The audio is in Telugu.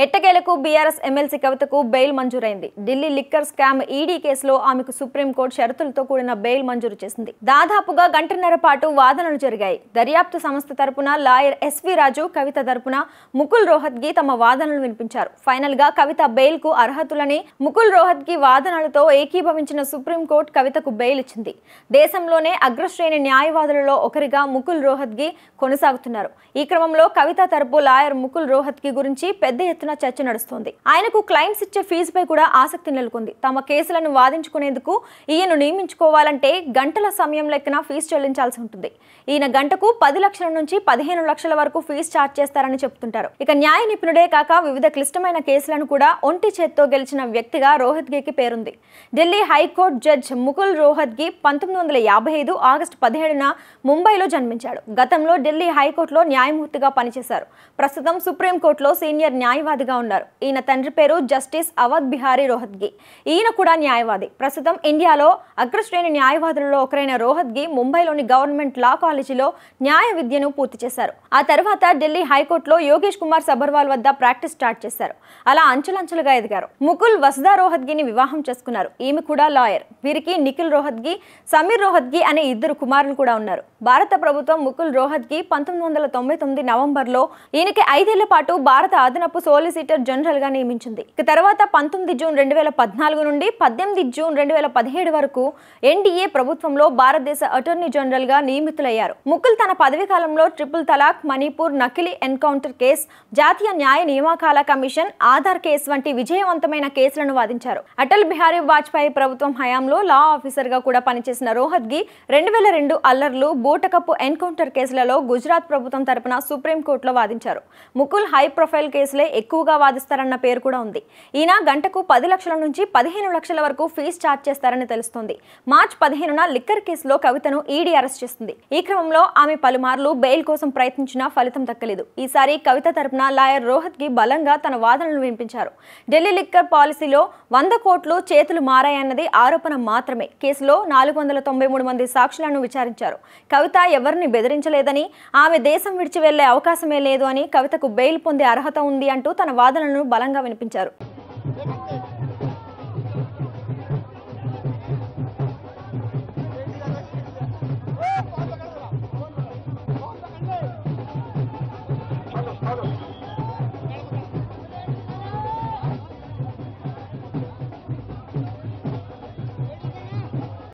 ఎట్టకేలకు బీఆర్ఎస్ ఎమ్మెల్సీ కవితకు బెయిల్ మంజూరైంది. ఢిల్లీ లిక్కర్ స్కామ్ ఈడీ కేసులో ఆమెకు సుప్రీంకోర్టు షరతులతో కూడిన బెయిల్ మంజూరు చేసింది. దాదాపుగా గంటన్నర పాటు వాదనలు జరిగాయి. దర్యాప్తు సంస్థ తరపున లాయర్ ఎస్వి రాజు, కవిత తరపున ముకుల్ రోహత్గి తమ వాదనలు వినిపించారు. ఫైనల్ గా కవిత బెయిల్ కు అర్హతులని ముకుల్ రోహత్గి వాదనలతో ఏకీభవించిన సుప్రీంకోర్టు కవితకు బెయిల్ ఇచ్చింది. దేశంలోనే అగ్రశ్రేణి న్యాయవాదులలో ఒకరిగా ముకుల్ రోహత్గి కొనసాగుతున్నారు. ఈ క్రమంలో కవిత తరపు లాయర్ ముకుల్ రోహత్గి గురించి పెద్ద ఎత్తున చర్చ నడుస్తోంది. ఆయనకు క్లయింట్స్ ఇచ్చే ఫీజుపై కూడా ఆసక్తి నెలకొంది. తమ కేసులను వాదించుకునేందుకు ఈయన నియమించుకోవాలంటే గంటల సమయం లెక్కన ఫీజు చెల్లించాల్సి ఉంటుంది. ఈయన గంటకు 10 లక్షల నుంచి 15 లక్షల వరకు ఫీజు ఛార్జ్ చేస్తారని చెబుతుంటారు. ఇక న్యాయ నిపుణుడే కాక వివిధ క్లిష్టమైన కేసులను కూడా ఒంటి చేత్తో గెలిచిన వ్యక్తిగా రోహత్గికి పేరుంది. Delhi high court judge Mukul Rohatgi 1955 August 17న ముంబైలో జన్మించాడు. గతంలో ఢిల్లీ హైకోర్టులో న్యాయమూర్తిగా పనిచేశారు. ప్రస్తుతం సుప్రీంకోర్టులో సీనియర్ న్యాయవాదిగా ఉన్నారు. ఈయన తండ్రి పేరు జస్టిస్ అవధ్ బిహారీ రోహత్గి. ఈయన కూడా న్యాయవాది. ప్రస్తుతం ఇండియాలో అగ్రశ్రేణి న్యాయవాదులలో ఒకరైన రోహత్గి ముంబైలోని గవర్నమెంట్ లా కాలేజీలో న్యాయ విద్యను పూర్తి చేశారు. ఆ తర్వాత ఢిల్లీ హైకోర్టులో యోగేష్ కుమార్ సబర్వాల్ వద్ద ప్రాక్టీస్ స్టార్ట్ చేశారు. అలా అంచెలంచెలుగా ఎదిగారు. ముకుల్ వసుదా రోహత్గిని వివాహం చేసుకున్నారు. ఈమె కూడా లాయర్. వీరికి నిఖిల్ రోహత్గి, సమీర్ రోహత్గి అనే 2 కుమారులు కూడా ఉన్నారు. భారత ప్రభుత్వం ముకుల్ రోహత్గి 1999 నవంబర్లో ఈయనకి 5 ఏళ్ల పాటు భారత అదనపు సోలిసిటర్ జనరల్ గా నియమించింది. తర్వాత 19 జూన్ 2014 నుండి 18 జూన్ 2017 వరకు ఎన్డీఏ ప్రభుత్వంలో భారతదేశ అటార్నీ జనరల్ గా నియమితులయ్యారు. ముకుల్ తన పదవీ కాలంలో ట్రిపుల్ తలాక్, మణిపూర్ నకిలీ ఎన్కౌంటర్ కేసు, జాతీయ న్యాయ నియామకాల కమిషన్, ఆధార్ కేసు వంటి విజయవంతమైన కేసులను వాదించారు. అటల్ బిహారీ వాజ్పేయి ప్రభుత్వం హయాంలో లా ఆఫీసర్ గా కూడా పనిచేసిన రోహత్గి 2002 అల్లర్లు, బూటకప్పు ఎన్కౌంటర్ కేసులలో గుజరాత్ ప్రభుత్వం తరపున సుప్రీంకోర్టులో వాదించారు. ముకుల్ హై ప్రొఫైల్ కేసులే ఎక్కువగా వాదిస్తారన్న పేరు కూడా ఉంది. ఈయన గంటకు 10 లక్షల నుంచి 15 లక్షల వరకు ఫీజు ఛార్జ్ చేస్తారని తెలుస్తోంది. మార్చి 15న లిక్కర్ కేసులో కవితను ఈడీ అరెస్ట్ చేసింది. ఈ క్రమంలో ఆమె పలుమార్లు బెయిల్ కోసం ప్రయత్నించినా ఫలితం దక్కలేదు. ఈసారి కవిత తరపున లాయర్ రోహత్గి బలంగా తన వాదనలు వినిపించారు. ఢిల్లీ లిక్కర్ పాలసీలో 100 కోట్లు చేతులు మారాయన్నది ఆరోపణ మాత్రమే. కేసులో 493 మంది సాక్షులను విచారించారు. కవిత ఎవరిని బెదిరించలేదని, ఆమె దేశం విడిచి వెళ్లే అవకాశమే లేదు అని, కవితకు బెయిల్ పొందే అర్హత ఉంది అంటూ తన వాదనలను బలంగా వినిపించారు.